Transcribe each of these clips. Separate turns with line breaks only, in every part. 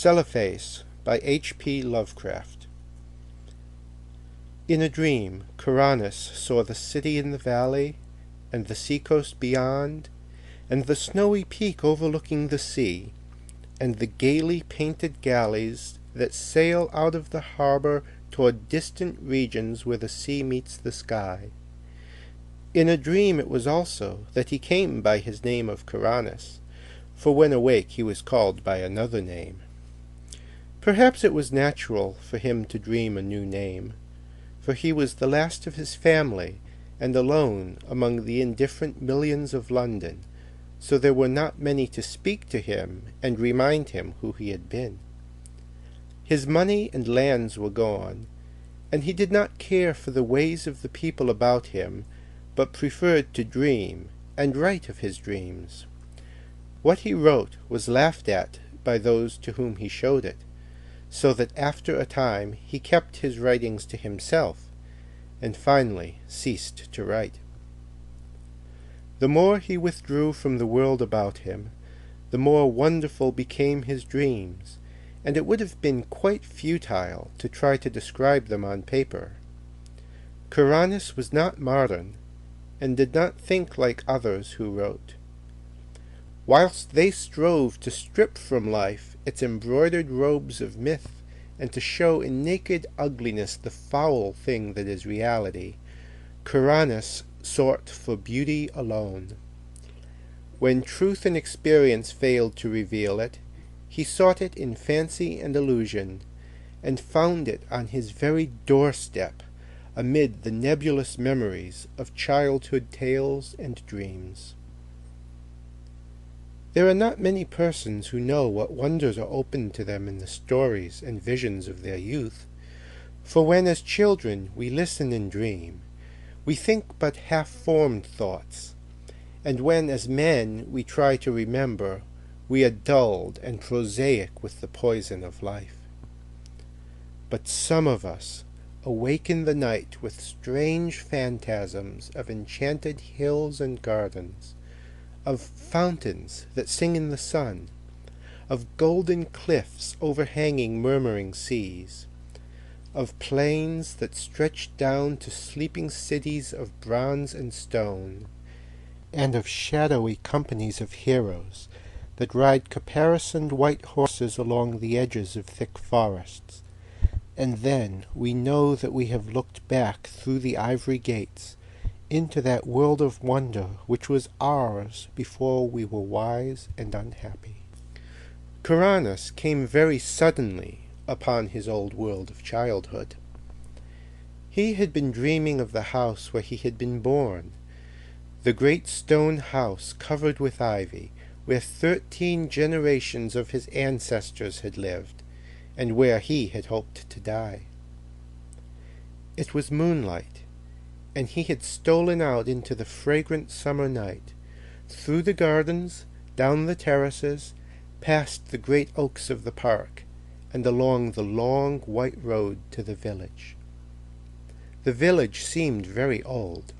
Celephais by H.P. Lovecraft. In a dream, Coronis saw the city in the valley, and the seacoast beyond, and the snowy peak overlooking the sea, and the gaily painted galleys that sail out of the harbor toward distant regions where the sea meets the sky. In a dream it was also that he came by his name of Coronis, for when awake he was called by another name. Perhaps it was natural for him to dream a new name, for he was the last of his family, and alone among the indifferent millions of London, so there were not many to speak to him and remind him who he had been. His money and lands were gone, and he did not care for the ways of the people about him, but preferred to dream and write of his dreams. What he wrote was laughed at by those to whom he showed it, so that after a time he kept his writings to himself, and finally ceased to write. The more he withdrew from the world about him, the more wonderful became his dreams, and it would have been quite futile to try to describe them on paper. Coronis was not modern, and did not think like others who wrote. Whilst they strove to strip from life its embroidered robes of myth, and to show in naked ugliness the foul thing that is reality, Coronis sought for beauty alone. When truth and experience failed to reveal it, he sought it in fancy and illusion, and found it on his very doorstep, amid the nebulous memories of childhood tales and dreams. There are not many persons who know what wonders are opened to them in the stories and visions of their youth, for when as children we listen and dream, we think but half-formed thoughts, and when as men we try to remember, we are dulled and prosaic with the poison of life. But some of us awaken the night with strange phantasms of enchanted hills and gardens, of fountains that sing in the sun, of golden cliffs overhanging murmuring seas, of plains that stretch down to sleeping cities of bronze and stone, and of shadowy companies of heroes that ride caparisoned white horses along the edges of thick forests. And then we know that we have looked back through the ivory gates into that world of wonder which was ours before we were wise and unhappy. Coronis came very suddenly upon his old world of childhood. He had been dreaming of the house where he had been born, the great stone house covered with ivy, where 13 generations of his ancestors had lived, and where he had hoped to die. It was moonlight, and he had stolen out into the fragrant summer night, through the gardens, down the terraces, past the great oaks of the park, and along the long white road to the village. The village seemed very old,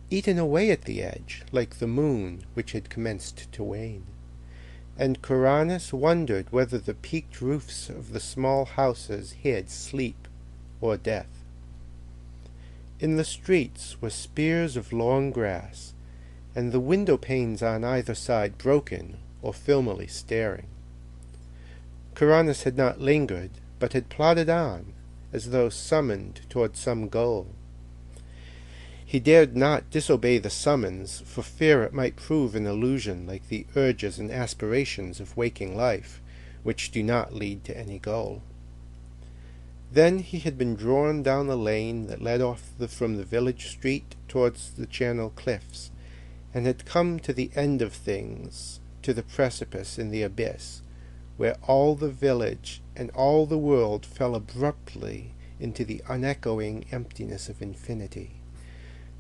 eaten away at the edge, like the moon which had commenced to wane, and Coronis wondered whether the peaked roofs of the small houses hid sleep or death. In the streets were spears of long grass, and the window-panes on either side broken or filmily staring. Coronis had not lingered, but had plodded on, as though summoned toward some goal. He dared not disobey the summons, for fear it might prove an illusion like the urges and aspirations of waking life, which do not lead to any goal. Then he had been drawn down a lane that led off from the village street towards the Channel cliffs, and had come to the end of things, to the precipice in the abyss, where all the village and all the world fell abruptly into the unechoing emptiness of infinity,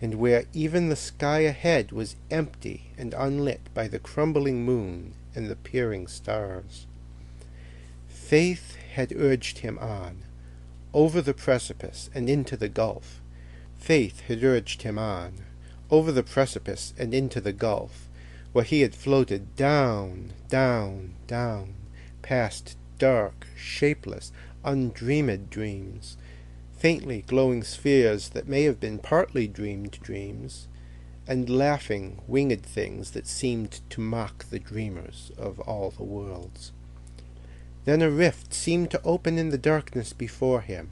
and where even the sky ahead was empty and unlit by the crumbling moon and the peering stars. Faith had urged him on, over the precipice and into the gulf. Faith had urged him on, over the precipice and into the gulf, where he had floated down, down, down, past dark, shapeless, undreamed dreams, faintly glowing spheres that may have been partly dreamed dreams, and laughing, winged things that seemed to mock the dreamers of all the worlds. Then a rift seemed to open in the darkness before him,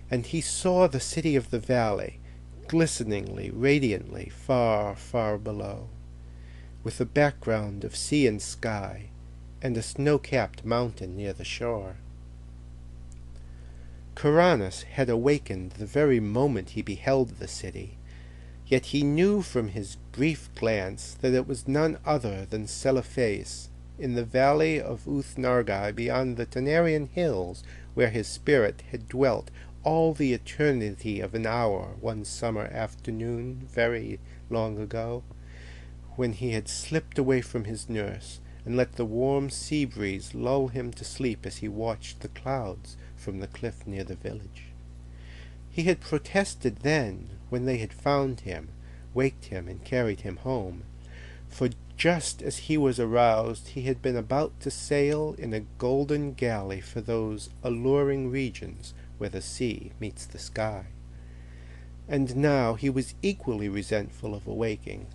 and he saw the city of the valley, glisteningly, radiantly, far, far below, with a background of sea and sky, and a snow-capped mountain near the shore. Kuranes had awakened the very moment he beheld the city, yet he knew from his brief glance that it was none other than Celephais, in the valley of Uth-Nargai beyond the Tanarian hills, where his spirit had dwelt all the eternity of an hour one summer afternoon very long ago, when he had slipped away from his nurse and let the warm sea breeze lull him to sleep as he watched the clouds from the cliff near the village. He had protested then, when they had found him, waked him, and carried him home, for just as he was aroused he had been about to sail in a golden galley for those alluring regions where the sea meets the sky. And now he was equally resentful of awaking,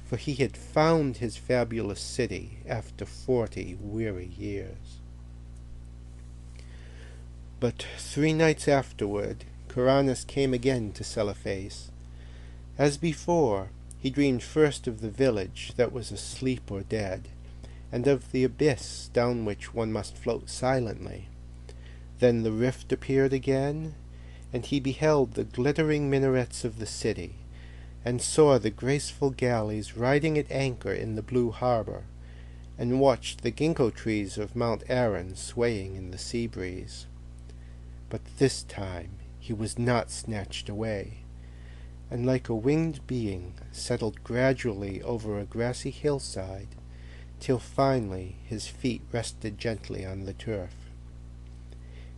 for he had found his fabulous city after 40 weary years. But 3 nights afterward, Kuranes came again to Celephais. As before, he dreamed first of the village that was asleep or dead, and of the abyss down which one must float silently. Then the rift appeared again, and he beheld the glittering minarets of the city, and saw the graceful galleys riding at anchor in the blue harbor, and watched the ginkgo trees of Mount Aran swaying in the sea breeze. But this time he was not snatched away, and like a winged being settled gradually over a grassy hillside, till finally his feet rested gently on the turf.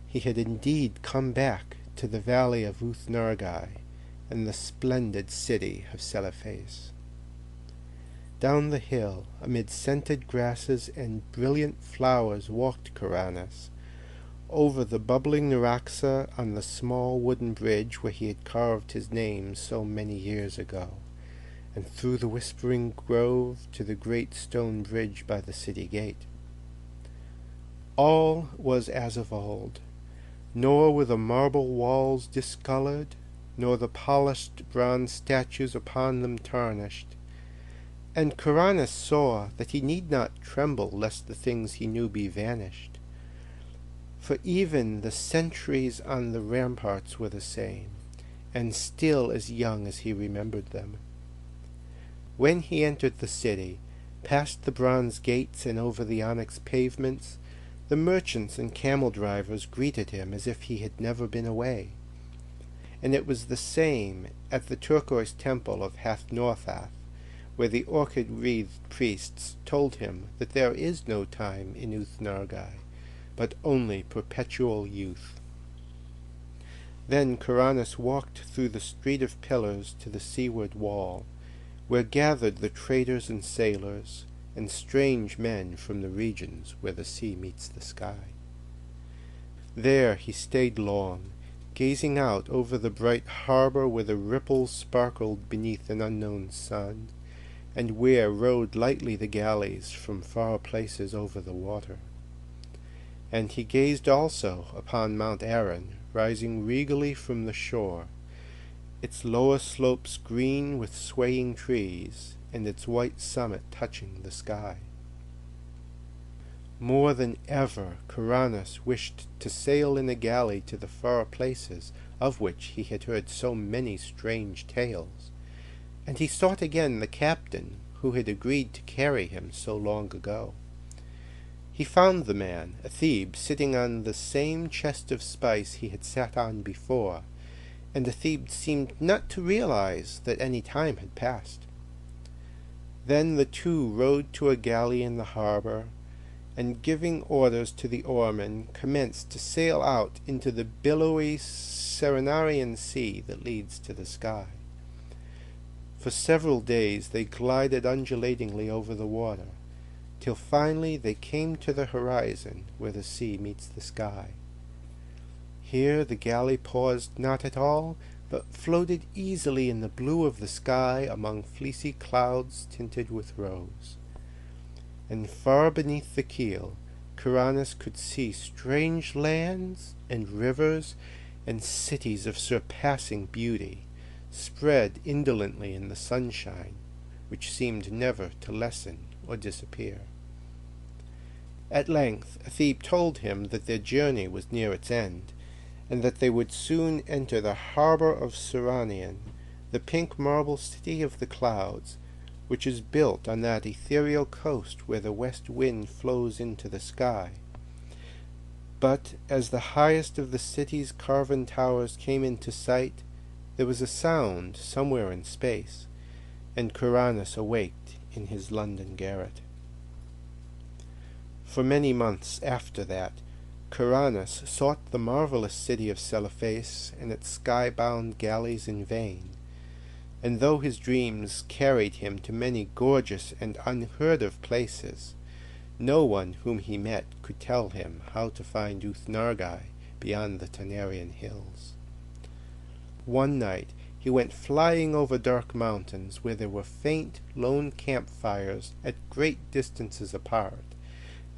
He had indeed come back to the valley of Uth-Nargai and the splendid city of Celephais. Down the hill, amid scented grasses and brilliant flowers, walked Kuranes, over the bubbling Naraxa on the small wooden bridge where he had carved his name so many years ago, and through the whispering grove to the great stone bridge by the city gate. All was as of old, nor were the marble walls discolored, nor the polished bronze statues upon them tarnished, and Kuranes saw that he need not tremble lest the things he knew be vanished, for even the sentries on the ramparts were the same, and still as young as he remembered them. When he entered the city, past the bronze gates and over the onyx pavements, the merchants and camel-drivers greeted him as if he had never been away. And it was the same at the turquoise temple of Hath-Northath, where the orchid-wreathed priests told him that there is no time in Uth-Nargai, but only perpetual youth. Then Kuranes walked through the street of pillars to the seaward wall, where gathered the traders and sailors, and strange men from the regions where the sea meets the sky. There he stayed long, gazing out over the bright harbor where the ripples sparkled beneath an unknown sun, and where rode lightly the galleys from far places over the water. And he gazed also upon Mount Aran, rising regally from the shore, its lower slopes green with swaying trees, and its white summit touching the sky. More than ever Kuranes wished to sail in a galley to the far places of which he had heard so many strange tales, and he sought again the captain who had agreed to carry him so long ago. He found the man, a Thebe, sitting on the same chest of spice he had sat on before, and the Thebe seemed not to realize that any time had passed. Then the two rowed to a galley in the harbor, and giving orders to the oarmen, commenced to sail out into the billowy Serenarian sea that leads to the sky. For several days they glided undulatingly over the water, till finally they came to the horizon where the sea meets the sky. Here the galley paused not at all, but floated easily in the blue of the sky among fleecy clouds tinted with rose. And far beneath the keel, Kuranes could see strange lands and rivers and cities of surpassing beauty, spread indolently in the sunshine, which seemed never to lessen or disappear. At length Athebe told him that their journey was near its end, and that they would soon enter the harbor of Seranian, the pink marble city of the clouds, which is built on that ethereal coast where the west wind flows into the sky. But as the highest of the city's carven towers came into sight, there was a sound somewhere in space, and Kuranes awaked in his London garret. For many months after that, Kuranes sought the marvelous city of Celephais and its sky-bound galleys in vain, and though his dreams carried him to many gorgeous and unheard-of places, no one whom he met could tell him how to find Uth-Nargai beyond the Tanarian hills. One night he went flying over dark mountains where there were faint, lone campfires at great distances apart,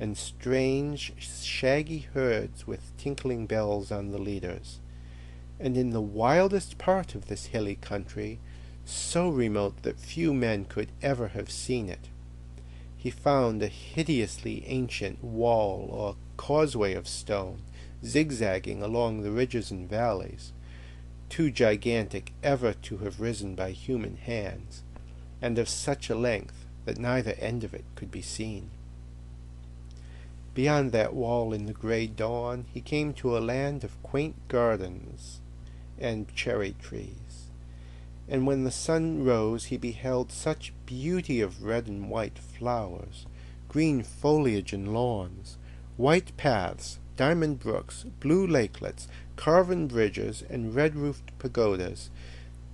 and strange, shaggy herds with tinkling bells on the leaders. And in the wildest part of this hilly country, so remote that few men could ever have seen it, he found a hideously ancient wall or causeway of stone, zigzagging along the ridges and valleys, too gigantic ever to have risen by human hands, and of such a length that neither end of it could be seen. Beyond that wall in the grey dawn he came to a land of quaint gardens and cherry trees, and when the sun rose he beheld such beauty of red and white flowers, green foliage and lawns, white paths, diamond brooks, blue lakelets, carven bridges, and red-roofed pagodas,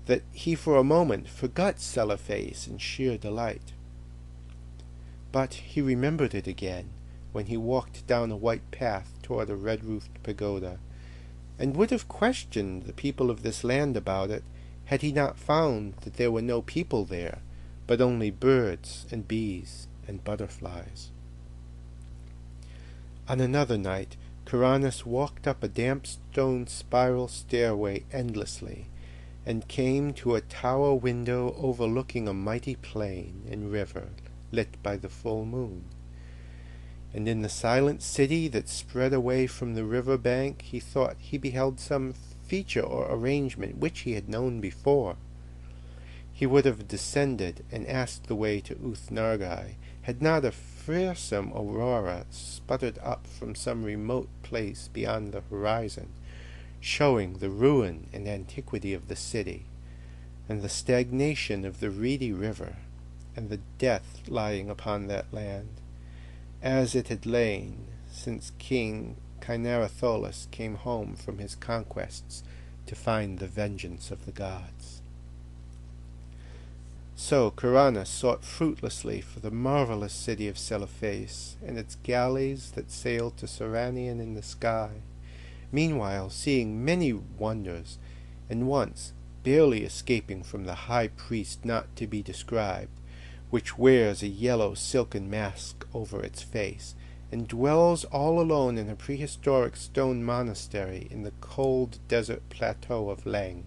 that he for a moment forgot Celephais in sheer delight. But he remembered it again when he walked down a white path toward a red-roofed pagoda, and would have questioned the people of this land about it, had he not found that there were no people there, but only birds and bees and butterflies. On another night, Kuranes walked up a damp stone spiral stairway endlessly, and came to a tower window overlooking a mighty plain and river lit by the full moon. And in the silent city that spread away from the river bank he thought he beheld some feature or arrangement which he had known before. He would have descended and asked the way to Uth-Nargai, had not a fearsome aurora sputtered up from some remote place beyond the horizon, showing the ruin and antiquity of the city, and the stagnation of the reedy river, and the death lying upon that land, as it had lain since King Kynaratholis came home from his conquests to find the vengeance of the gods. So Kuranes sought fruitlessly for the marvelous city of Celephais and its galleys that sailed to Seranian in the sky, meanwhile seeing many wonders, and once barely escaping from the high priest not to be described, which wears a yellow silken mask over its face, and dwells all alone in a prehistoric stone monastery in the cold desert plateau of Leng.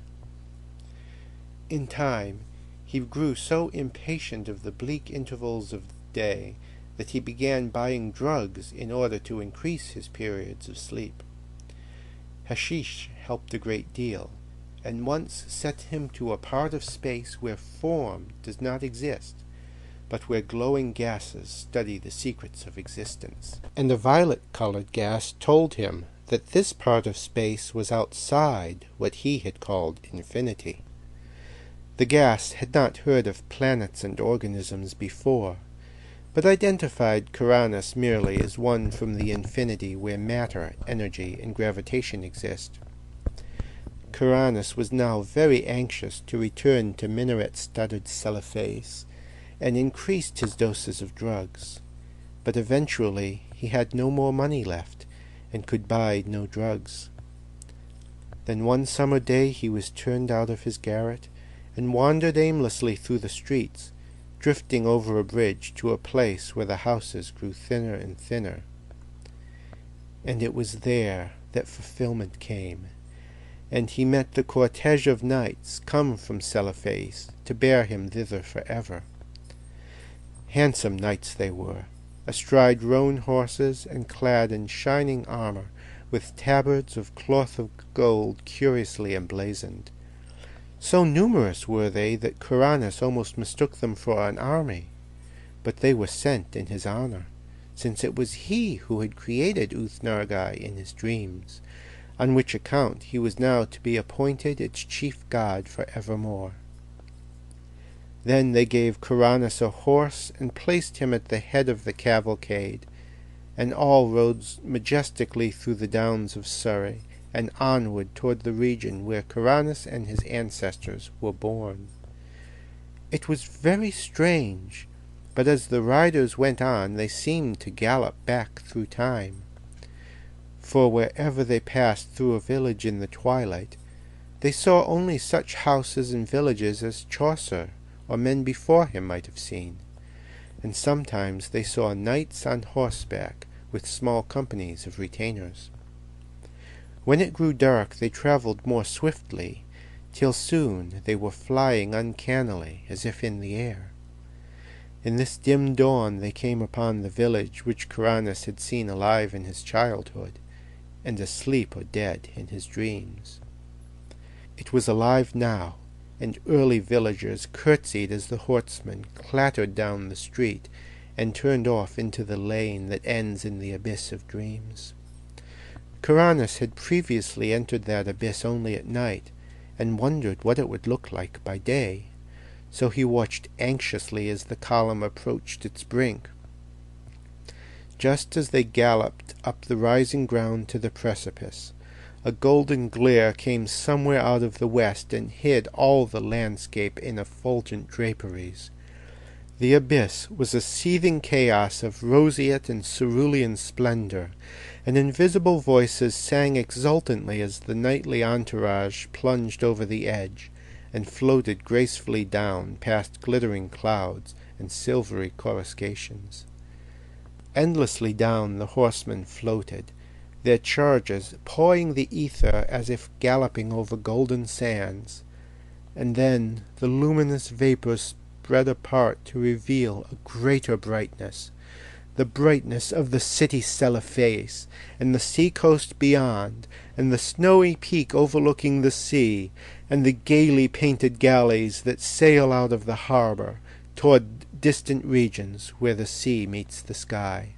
In time, he grew so impatient of the bleak intervals of the day that he began buying drugs in order to increase his periods of sleep. Hashish helped a great deal, and once set him to a part of space where form does not exist, but where glowing gases study the secrets of existence. And a violet-colored gas told him that this part of space was outside what he had called infinity. The gas had not heard of planets and organisms before, but identified Kuranes merely as one from the infinity where matter, energy, and gravitation exist. Kuranes was now very anxious to return to minaret-studded Celephais, and increased his doses of drugs. but eventually he had no more money left, and could buy no drugs. Then one summer day he was turned out of his garret, and wandered aimlessly through the streets, drifting over a bridge to a place where the houses grew thinner and thinner. And it was there that fulfillment came, and he met the cortege of knights come from Celephais to bear him thither forever. Handsome knights they were, astride roan horses and clad in shining armor, with tabards of cloth of gold curiously emblazoned. So numerous were they that Coronis almost mistook them for an army, but they were sent in his honor, since it was he who had created Uth-Nargai in his dreams, on which account he was now to be appointed its chief god for evermore. Then they gave Coronis a horse, and placed him at the head of the cavalcade, and all rode majestically through the downs of Surrey, and onward toward the region where Coronis and his ancestors were born. It was very strange, but as the riders went on they seemed to gallop back through time. For wherever they passed through a village in the twilight, they saw only such houses and villages as Chaucer or men before him might have seen, and sometimes they saw knights on horseback with small companies of retainers. When it grew dark they travelled more swiftly, till soon they were flying uncannily as if in the air. In this dim dawn they came upon the village which Coronis had seen alive in his childhood, and asleep or dead in his dreams. It was alive now, and early villagers curtsied as the horsemen clattered down the street and turned off into the lane that ends in the abyss of dreams. Coronis had previously entered that abyss only at night, and wondered what it would look like by day, so he watched anxiously as the column approached its brink. Just as they galloped up the rising ground to the precipice, a golden glare came somewhere out of the west and hid all the landscape in effulgent draperies. The abyss was a seething chaos of roseate and cerulean splendor, and invisible voices sang exultantly as the knightly entourage plunged over the edge, and floated gracefully down past glittering clouds and silvery coruscations. Endlessly down the horsemen floated, their chargers pawing the ether as if galloping over golden sands, and then the luminous vapors spread apart to reveal a greater brightness, the brightness of the city Celephais, and the sea-coast beyond, and the snowy peak overlooking the sea, and the gaily painted galleys that sail out of the harbor toward distant regions where the sea meets the sky.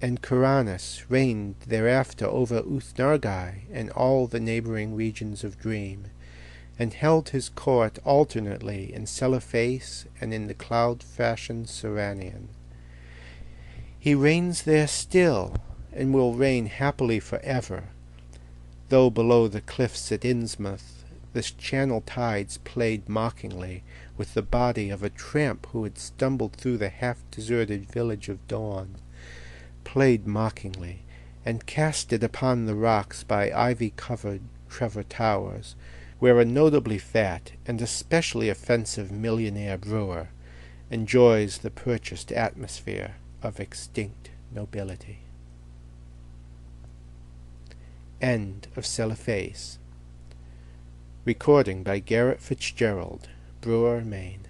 And Coronis reigned thereafter over Uth-Nargai and all the neighboring regions of dream, and held his court alternately in Celephais and in the cloud-fashioned Seranian. He reigns there still, and will reign happily forever, though below the cliffs at Innsmouth the channel tides played mockingly with the body of a tramp who had stumbled through the half-deserted village of Dawn, played mockingly, and cast it upon the rocks by ivy-covered Trevor Towers, where a notably fat and especially offensive millionaire brewer enjoys the purchased atmosphere of extinct nobility. End of Celephais. Recording by Garrett Fitzgerald, Brewer, Maine.